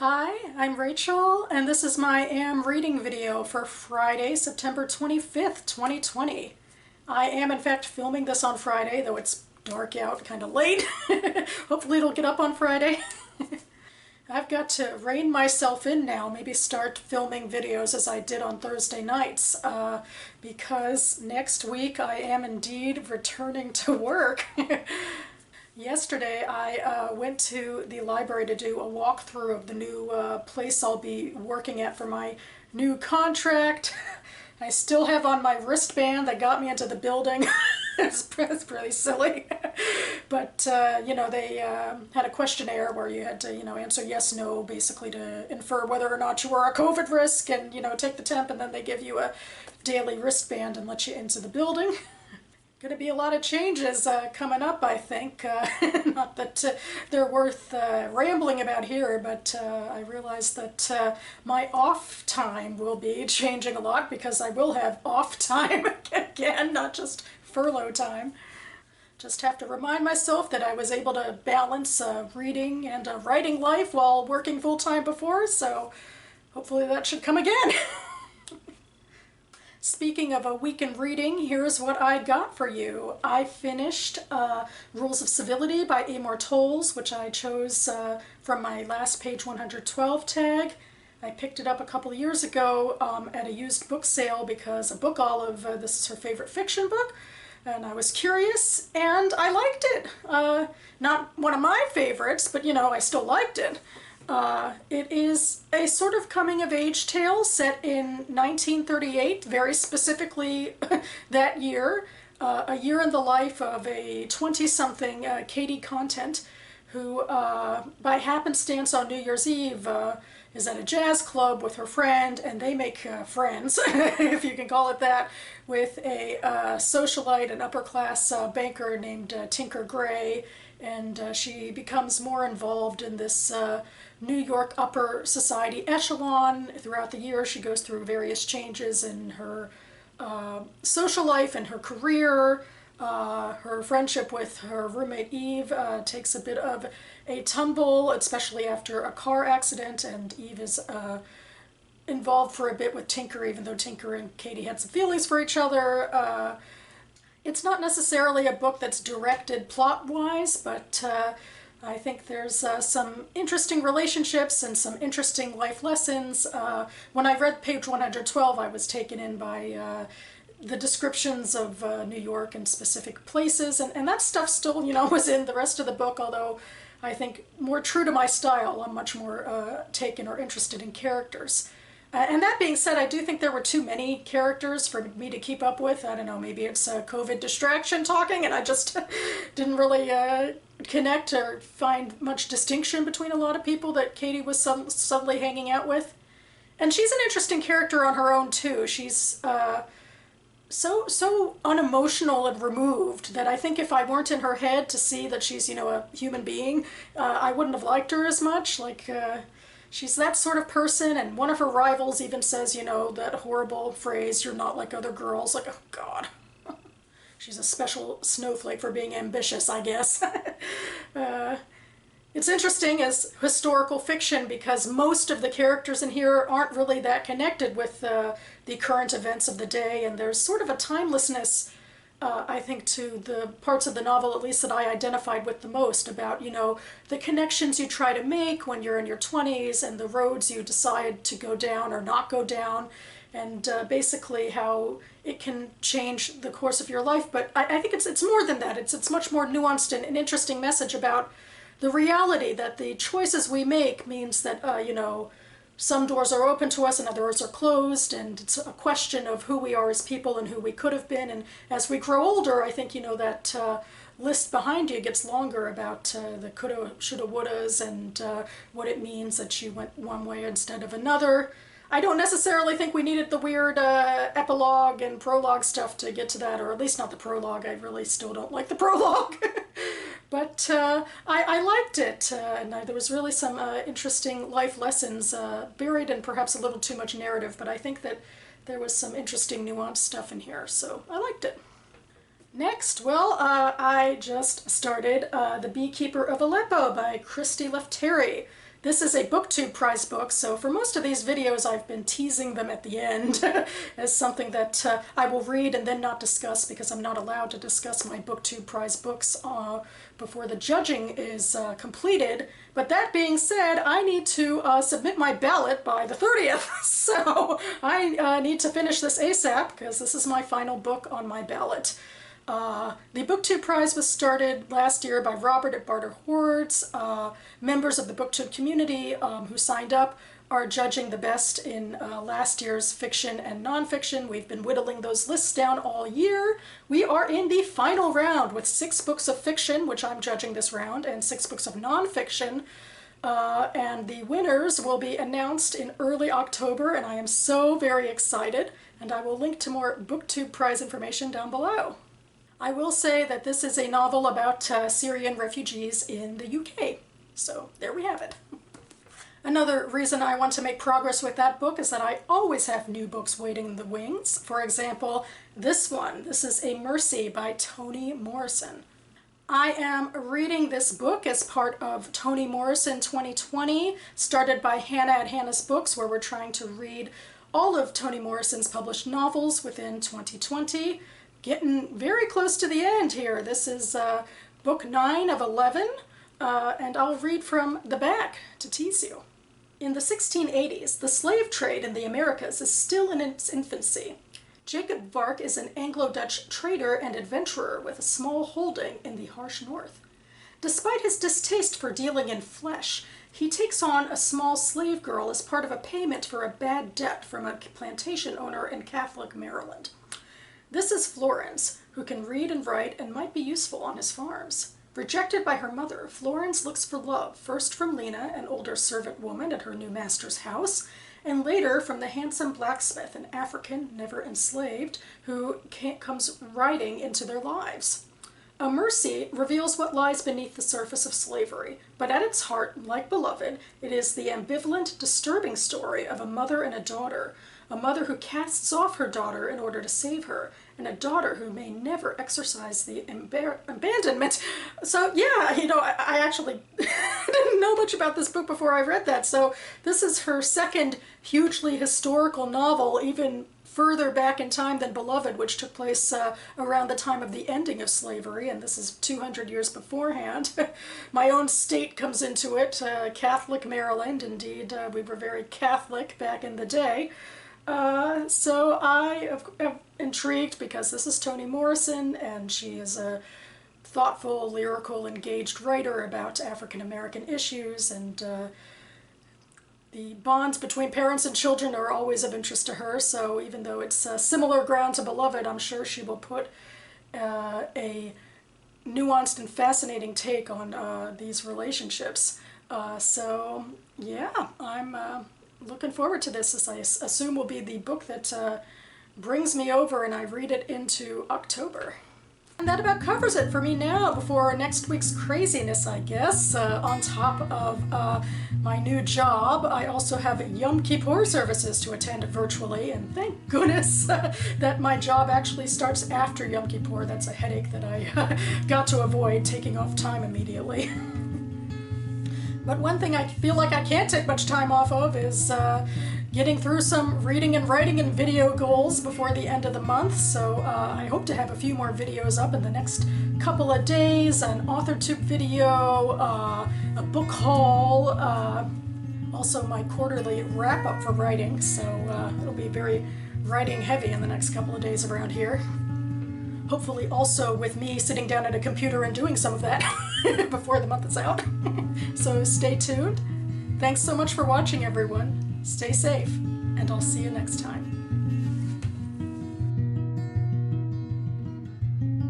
Hi, I'm Rachel, and this is my Am reading video for Friday, September 25th, 2020. I am, in fact, filming this on Friday, though it's dark out, kind of late. Hopefully it'll get up on Friday. I've got to rein myself in now, maybe start filming videos as I did on Thursday nights, because next week I am indeed returning to work. Yesterday I went to the library to do a walkthrough of the new place I'll be working at for my new contract. I still have on my wristband that got me into the building. It's pretty silly. But, you know, they had a questionnaire where you had to, answer yes, no, basically to infer whether or not you were a COVID risk and, take the temp, and then they give you a daily wristband and let you into the building. Going to be a lot of changes coming up, I think. Not that they're worth rambling about here, but I realize that my off time will be changing a lot because I will have off time again, not just furlough time. Just have to remind myself that I was able to balance reading and writing life while working full-time before, so hopefully that should come again. Speaking of a week in reading, here's what I got for you. I finished Rules of Civility by Amor, Towles, which I chose from my last page 112 tag. I picked it up a couple of years ago at a used book sale because a book olive, this is her favorite fiction book, and I was curious and I liked it. Not one of my favorites, but I still liked it. It is a sort of coming-of-age tale set in 1938, very specifically that year, a year in the life of a 20-something Katie Content who, by happenstance on New Year's Eve, is at a jazz club with her friend, and they make friends, if you can call it that, with a socialite, an upper-class banker named Tinker Gray, and she becomes more involved in this New York upper society echelon. Throughout the year, she goes through various changes in her social life and her career. Her friendship with her roommate Eve takes a bit of a tumble, especially after a car accident, and Eve is involved for a bit with Tinker, even though Tinker and Katie had some feelings for each other. It's not necessarily a book that's directed plot-wise, but I think there's some interesting relationships and some interesting life lessons. When I read page 112, I was taken in by the descriptions of New York and specific places, and that stuff still, was in the rest of the book, although I think more true to my style. I'm much more taken or interested in characters. And that being said, I do think there were too many characters for me to keep up with. I don't know, maybe it's a COVID distraction talking, and I just didn't really connect or find much distinction between a lot of people that Katie was subtly hanging out with. And she's an interesting character on her own, too. She's so unemotional and removed that I think if I weren't in her head to see that she's, a human being, I wouldn't have liked her as much. She's that sort of person, and one of her rivals even says, that horrible phrase, "You're not like other girls." Like, oh God. She's a special snowflake for being ambitious, I guess. It's interesting as historical fiction because most of the characters in here aren't really that connected with the current events of the day, and there's sort of a timelessness, I think, to the parts of the novel, at least that I identified with the most, about, the connections you try to make when you're in your 20s and the roads you decide to go down or not go down, and basically how it can change the course of your life. But I think it's more than that. It's much more nuanced and an interesting message about the reality that the choices we make means that, some doors are open to us and others are closed, and it's a question of who we are as people and who we could have been. And as we grow older, I think, that list behind you gets longer about the coulda, shoulda, wouldas, and what it means that you went one way instead of another. I don't necessarily think we needed the weird epilogue and prologue stuff to get to that, or at least not the prologue. I really still don't like the prologue. But I liked it, and there was really some interesting life lessons buried in perhaps a little too much narrative, but I think that there was some interesting nuanced stuff in here, so I liked it. Next, well, I just started The Beekeeper of Aleppo by Christi Lefteri. This is a BookTube prize book, so for most of these videos I've been teasing them at the end as something that I will read and then not discuss, because I'm not allowed to discuss my BookTube prize books before the judging is completed. But that being said, I need to submit my ballot by the 30th, so I need to finish this ASAP because this is my final book on my ballot. The BookTube Prize was started last year by Robert at Barter Hordes. Members of the BookTube community who signed up are judging the best in last year's fiction and nonfiction. We've been whittling those lists down all year. We are in the final round with 6 books of fiction, which I'm judging this round, and 6 books of nonfiction. And the winners will be announced in early October, and I am so very excited. And I will link to more BookTube Prize information down below. I will say that this is a novel about Syrian refugees in the UK. So there we have it. Another reason I want to make progress with that book is that I always have new books waiting in the wings. For example, this one. This is A Mercy by Toni Morrison. I am reading this book as part of Toni Morrison 2020, started by Hannah at Hannah's Books, where we're trying to read all of Toni Morrison's published novels within 2020. Getting very close to the end here. This is book 9 of 11, and I'll read from the back to tease you. In the 1680s, the slave trade in the Americas is still in its infancy. Jacob Vark is an Anglo-Dutch trader and adventurer with a small holding in the harsh north. Despite his distaste for dealing in flesh, he takes on a small slave girl as part of a payment for a bad debt from a plantation owner in Catholic Maryland. This is Florence, who can read and write and might be useful on his farms. Rejected by her mother, Florence looks for love, first from Lena, an older servant woman at her new master's house, and later from the handsome blacksmith, an African, never enslaved, who comes riding into their lives. A Mercy reveals what lies beneath the surface of slavery, but at its heart, like Beloved, it is the ambivalent, disturbing story of a mother and a daughter. A mother who casts off her daughter in order to save her, and a daughter who may never exercise the abandonment. So yeah, I actually didn't know much about this book before I read that. So this is her second hugely historical novel, even further back in time than Beloved, which took place around the time of the ending of slavery, and this is 200 years beforehand. My own state comes into it, Catholic Maryland. Indeed, we were very Catholic back in the day. So I am intrigued because this is Toni Morrison, and she is a thoughtful, lyrical, engaged writer about African American issues, and the bonds between parents and children are always of interest to her. So even though it's similar ground to Beloved, I'm sure she will put a nuanced and fascinating take on these relationships. So yeah, I'm looking forward to this. This I assume will be the book that brings me over and I read it into October. And that about covers it for me now before next week's craziness, I guess. On top of my new job, I also have Yom Kippur services to attend virtually, and thank goodness that my job actually starts after Yom Kippur. That's a headache that I got to avoid, taking off time immediately. But one thing I feel like I can't take much time off of is getting through some reading and writing and video goals before the end of the month. So I hope to have a few more videos up in the next couple of days, an AuthorTube video, a book haul, also my quarterly wrap-up for writing. So it'll be very writing heavy in the next couple of days around here. Hopefully also with me sitting down at a computer and doing some of that before the month is out. So stay tuned. Thanks so much for watching, everyone. Stay safe, and I'll see you next time.